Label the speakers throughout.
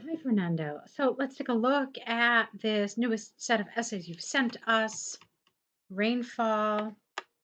Speaker 1: Hi, Fernando. So let's take a look at this newest set of essays you've sent us. Rainfall.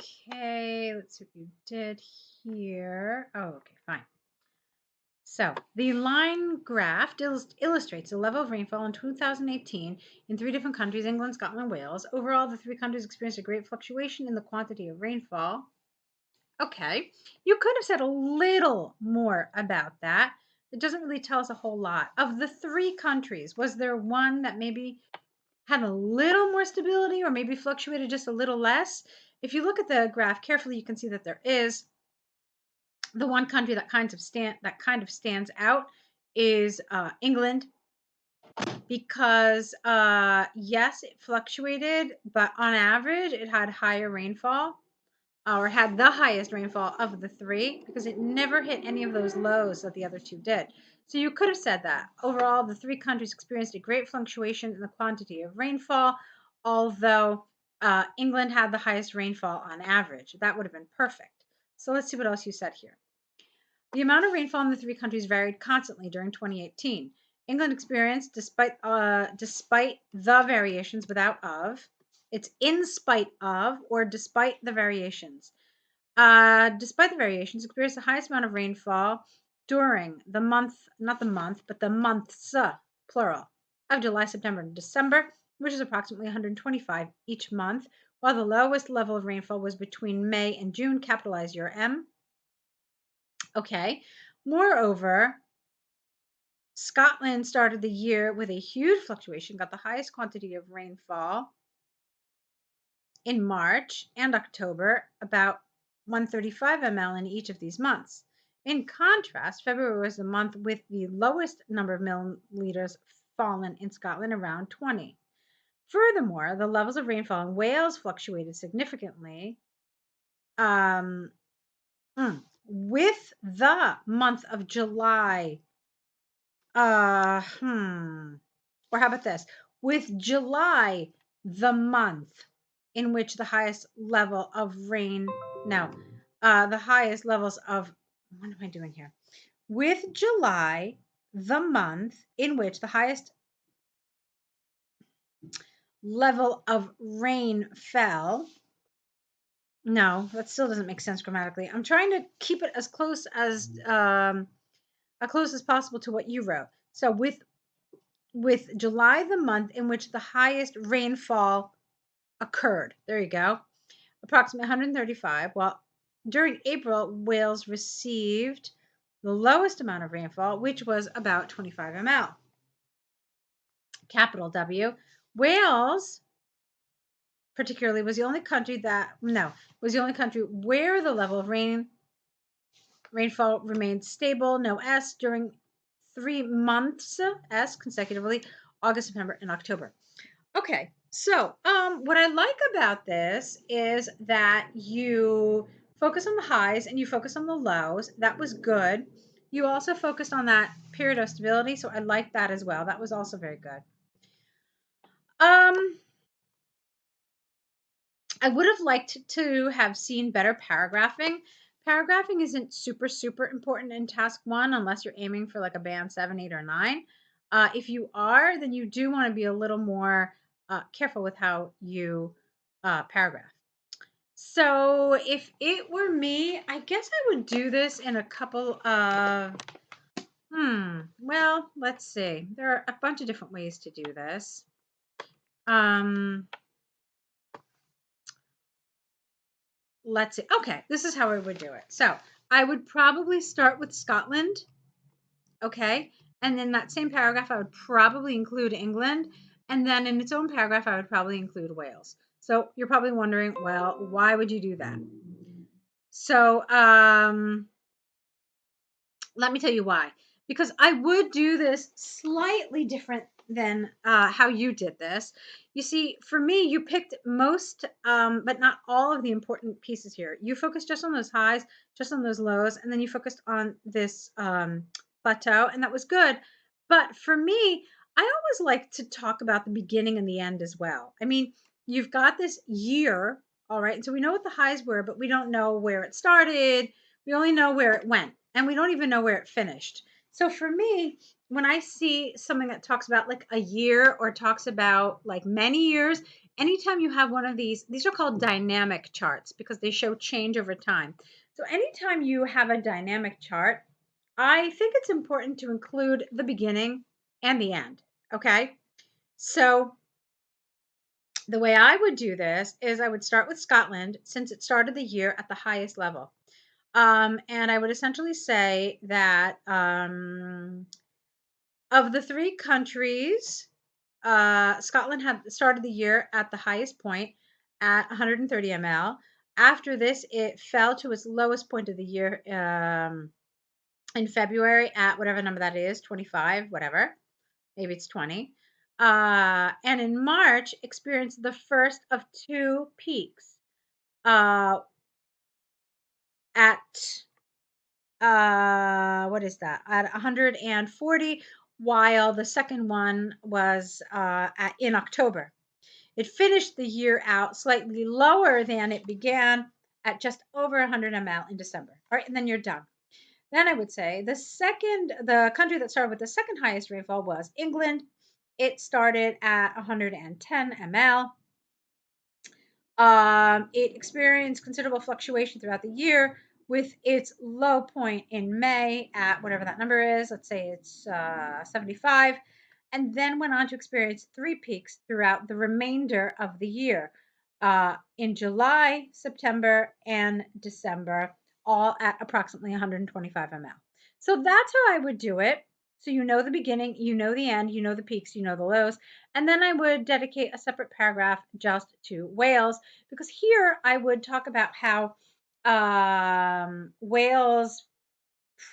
Speaker 1: Okay, let's see what you did here. Oh, okay, fine. So the line graph illustrates the level of rainfall in 2018 in three different countries, England, Scotland, and Wales. Overall, the three countries experienced a great fluctuation in the quantity of rainfall. Okay, you could have said a little more about that. It doesn't really tell us a whole lot. Of the three countries, was there one that maybe had a little more stability or maybe fluctuated just a little less? If you look at the graph carefully, you can see that there is. The one country that kind of stands out is England, because yes, it fluctuated, but on average, it had higher rainfall, or had the highest rainfall of the three, because it never hit any of those lows that the other two did. So you could have said that. Overall, the three countries experienced a great fluctuation in the quantity of rainfall, although England had the highest rainfall on average. That would have been perfect. So let's see what else you said here. The amount of rainfall in the three countries varied constantly during 2018. England experienced, despite the variations without of, it's in spite of or despite the variations. Despite the variations, experienced the highest amount of rainfall during the month, not the month, but the months, plural, of July, September, and December, which is approximately 125 each month, while the lowest level of rainfall was between May and June, capitalize your M. Okay. Moreover, Scotland started the year with a huge fluctuation, got the highest quantity of rainfall in March and October, about 135 ml in each of these months. In contrast, February was the month with the lowest number of milliliters fallen in Scotland, around 20. Furthermore, the levels of rainfall in Wales fluctuated significantly. With the month of July, or how about this? With July, the month in which the highest level of rain, no, the highest levels of, what am I doing here? With July, the month in which the highest level of rain fell. No, that still doesn't make sense grammatically. I'm trying to keep it as close as possible to what you wrote. So with July, the month in which the highest rainfall occurred. There you go. Approximately 135. Well, during April, Wales received the lowest amount of rainfall, which was about 25 ml. Capital W. Wales, particularly, was the only country where the level of rainfall remained stable, no S, during 3 months, S, consecutively, August, September, and October. Okay, so what I like about this is that you focus on the highs and you focus on the lows. That was good. You also focused on that period of stability, so I like that as well. That was also very good. I would have liked to have seen better paragraphing. Paragraphing isn't super, super important in task 1 unless you're aiming for like a band 7, 8, or 9. If you are, then you do want to be a little more careful with how you paragraph. So if it were me, I guess I would do this in a couple of, well, let's see. There are a bunch of different ways to do this. Let's see. Okay, this is how I would do it. So I would probably start with Scotland. Okay. And then that same paragraph, I would probably include England. And then in its own paragraph, I would probably include Wales. So you're probably wondering, well, why would you do that? So let me tell you why. Because I would do this slightly different than how you did this. You see, for me, you picked most, but not all of the important pieces here. You focused just on those highs, just on those lows, and then you focused on this plateau, and that was good. But for me, I always like to talk about the beginning and the end as well. I mean, you've got this year, all right, and so we know what the highs were, but we don't know where it started. We only know where it went, and we don't even know where it finished. So for me, when I see something that talks about like a year or talks about like many years, anytime you have one of these are called dynamic charts because they show change over time. So anytime you have a dynamic chart, I think it's important to include the beginning and the end. Okay. So the way I would do this is I would start with Scotland since it started the year at the highest level. And I would essentially say that of the three countries, Scotland had started the year at the highest point at 130 ml. After this, it fell to its lowest point of the year in February at whatever number that is, 25, whatever. Maybe it's 20. And in March, experienced the first of two peaks at what is that? At 140, while the second one was in October. It finished the year out slightly lower than it began at just over 100 ml in December. All right, and then you're done. Then I would say the country that started with the second highest rainfall was England. It started at 110 ml. It experienced considerable fluctuation throughout the year, with its low point in May at whatever that number is. Let's say it's 75, and then went on to experience three peaks throughout the remainder of the year in July, September, and December, all at approximately 125 ml. So that's how I would do it. So you know the beginning, you know the end, you know the peaks, you know the lows. And then I would dedicate a separate paragraph just to Wales, because here I would talk about how Wales,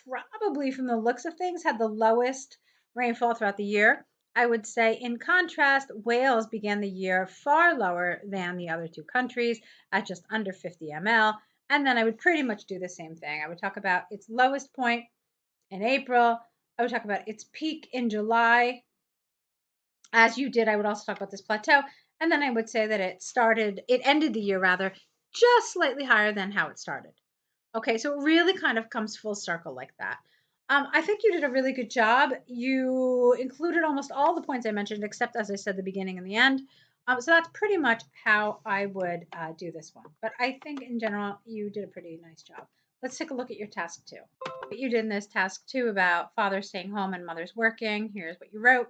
Speaker 1: probably from the looks of things, had the lowest rainfall throughout the year. I would say, in contrast, Wales began the year far lower than the other two countries at just under 50 ml. And then I would pretty much do the same thing. I would talk about its lowest point in April. I would talk about its peak in July. As you did, I would also talk about this plateau. And then I would say that it ended the year rather, just slightly higher than how it started. Okay, so it really kind of comes full circle like that. I think you did a really good job. You included almost all the points I mentioned, except, as I said, the beginning and the end. So that's pretty much how I would do this one. But I think in general, you did a pretty nice job. Let's take a look at your task two. What you did in this task two about fathers staying home and mothers working. Here's what you wrote.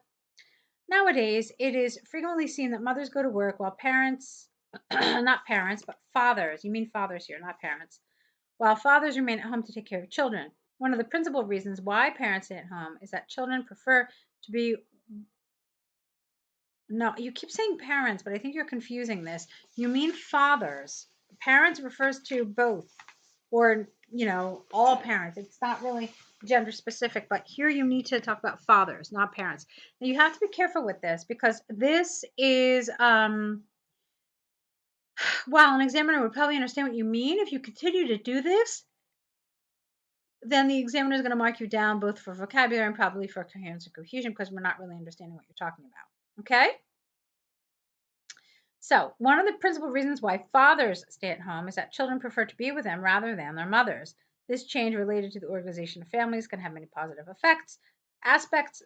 Speaker 1: Nowadays, it is frequently seen that mothers go to work while parents, not parents, but fathers, you mean fathers here, not parents, while fathers remain at home to take care of children. One of the principal reasons why parents stay at home is that children prefer to be. No, you keep saying parents, but I think you're confusing this. You mean fathers. Parents refers to both, or, all parents. It's not really gender specific, but here you need to talk about fathers, not parents. Now you have to be careful with this because this is, while an examiner would probably understand what you mean, if you continue to do this, then the examiner is going to mark you down both for vocabulary and probably for coherence and cohesion because we're not really understanding what you're talking about. Okay? So, one of the principal reasons why fathers stay at home is that children prefer to be with them rather than their mothers. This change related to the organization of families can have many positive aspects.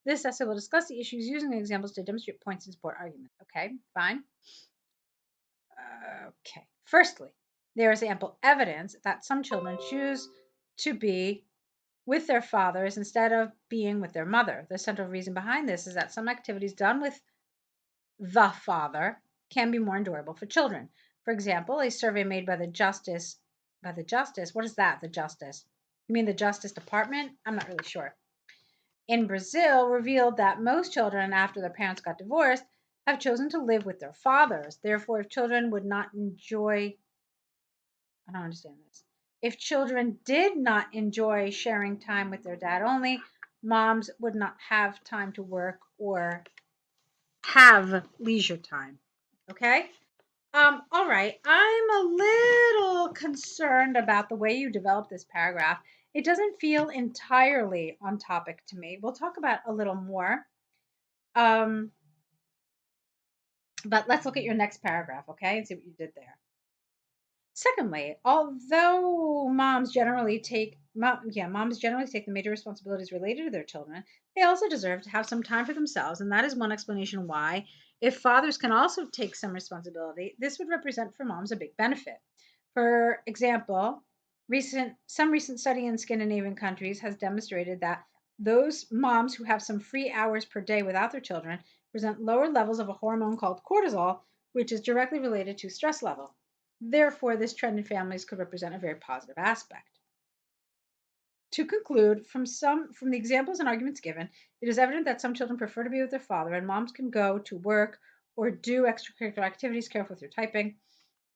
Speaker 1: This essay will discuss the issues using examples to demonstrate points and support arguments. Okay, fine. Okay. Firstly, there is ample evidence that some children choose to be with their fathers instead of being with their mother. The central reason behind this is that some activities done with the father can be more endurable for children. For example, a survey made by the Justice, what is that, the Justice? You mean the Justice Department? I'm not really sure. In Brazil, revealed that most children, after their parents got divorced, have chosen to live with their fathers. Therefore, if children would not enjoy, I don't understand this. If children did not enjoy sharing time with their dad only, moms would not have time to work or have leisure time. Okay? All right. I'm a little concerned about the way you developed this paragraph. It doesn't feel entirely on topic to me. We'll talk about a little more. But let's look at your next paragraph, okay, and see what you did there. Secondly, although moms generally take moms generally take the major responsibilities related to their children. They also deserve to have some time for themselves, and that is one explanation why, if fathers can also take some responsibility, this would represent for moms a big benefit. For example, some recent study in Scandinavian countries has demonstrated that those moms who have some free hours per day without their children present lower levels of a hormone called cortisol, which is directly related to stress level. Therefore, this trend in families could represent a very positive aspect. To conclude, from the examples and arguments given, it is evident that some children prefer to be with their father, and moms can go to work or do extracurricular activities, careful with your typing.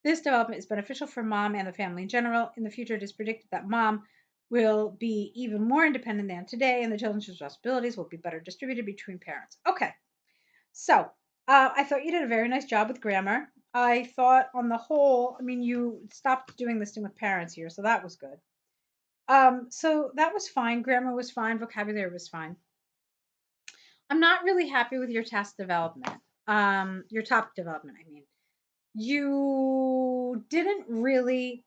Speaker 1: This development is beneficial for mom and the family in general. In the future, it is predicted that mom will be even more independent than today, and the children's responsibilities will be better distributed between parents. Okay, so I thought you did a very nice job with grammar. I thought, on the whole, I mean, you stopped doing this thing with parents here, so that was good. So that was fine. Grammar was fine. Vocabulary was fine. I'm not really happy with your task development. Your topic development, I mean. You didn't really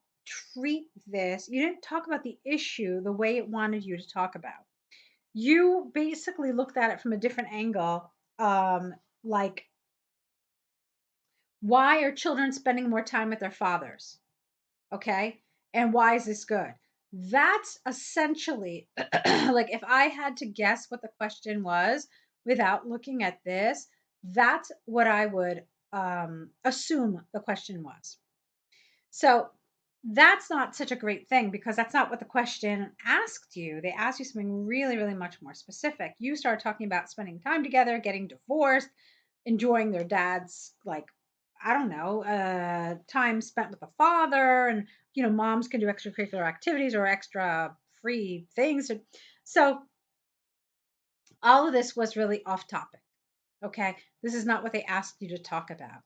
Speaker 1: treat this, you didn't talk about the issue the way it wanted you to talk about. You basically looked at it from a different angle, like, why are children spending more time with their fathers? Okay. And why is this good? That's essentially like, if I had to guess what the question was without looking at this, that's what I would assume the question was. So that's not such a great thing, because that's not what the question asked you. They asked you something really, really much more specific. You started talking about spending time together, getting divorced, enjoying their dad's, like, I don't know, time spent with the father, and moms can do extracurricular activities or extra free things. So all of this was really off topic. Okay, this is not what they asked you to talk about.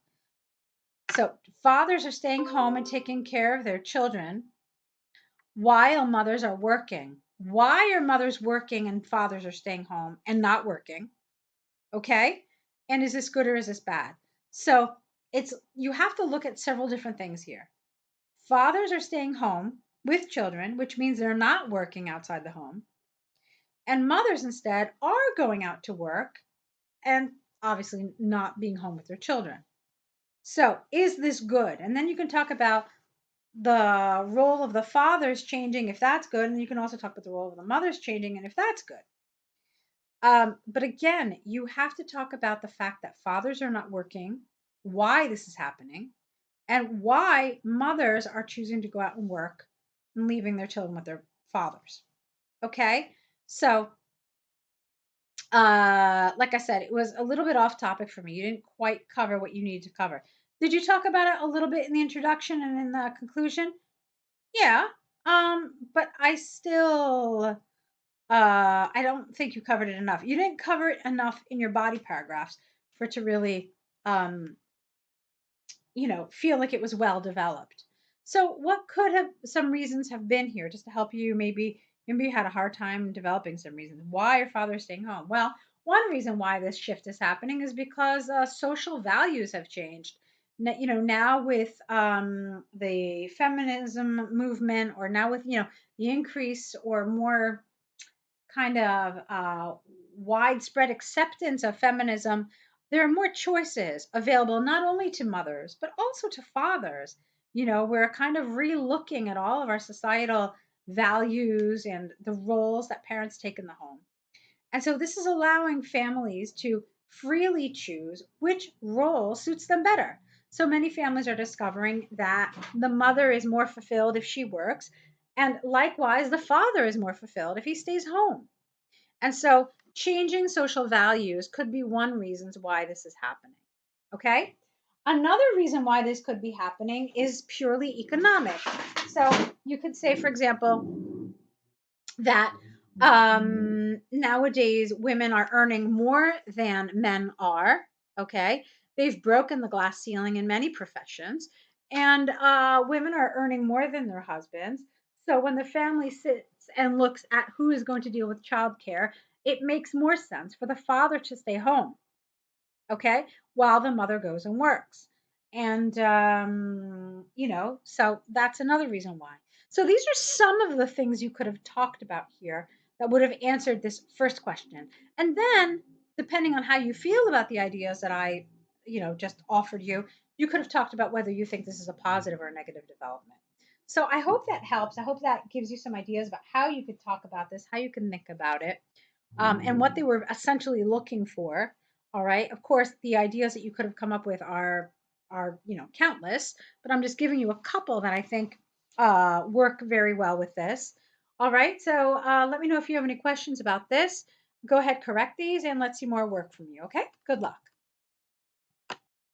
Speaker 1: So fathers are staying home and taking care of their children while mothers are working. Why are mothers working and fathers are staying home and not working? Okay? And is this good or is this bad? So you have to look at several different things here. Fathers are staying home with children, which means they're not working outside the home. And mothers instead are going out to work and obviously not being home with their children. So is this good? And then you can talk about the role of the father's changing, if that's good, and you can also talk about the role of the mother's changing, and if that's good. But again, you have to talk about the fact that fathers are not working, why this is happening, and why mothers are choosing to go out and work and leaving their children with their fathers. Okay, so like I said, it was a little bit off topic for me. You didn't quite cover what you needed to cover. Did you talk about it a little bit in the introduction and in the conclusion? Yeah. But I still I don't think you covered it enough. You didn't cover it enough in your body paragraphs for it to really um, feel like it was well developed. So what could have some reasons have been here, just to help you? Maybe you had a hard time developing some reasons. Why are fathers staying home? Well, one reason why this shift is happening is because social values have changed. Now with the feminism movement, or now with the increase or more kind of widespread acceptance of feminism, there are more choices available not only to mothers, but also to fathers. We're kind of re-looking at all of our societal values and the roles that parents take in the home. And so this is allowing families to freely choose which role suits them better. So many families are discovering that the mother is more fulfilled if she works, and likewise, the father is more fulfilled if he stays home. And so changing social values could be one reason why this is happening. Okay? Another reason why this could be happening is purely economic. So you could say, for example, that nowadays women are earning more than men are. Okay? They've broken the glass ceiling in many professions, and women are earning more than their husbands. So when the family sits and looks at who is going to deal with childcare, it makes more sense for the father to stay home, okay, while the mother goes and works. And, so that's another reason why. So these are some of the things you could have talked about here that would have answered this first question. And then, depending on how you feel about the ideas that I, just offered you, you could have talked about whether you think this is a positive or a negative development. So I hope that helps. I hope that gives you some ideas about how you could talk about this, how you can think about it, and what they were essentially looking for. All right. Of course, the ideas that you could have come up with are countless, but I'm just giving you a couple that I think work very well with this. All right. So let me know if you have any questions about this. Go ahead, correct these, and let's see more work from you. Okay. Good luck.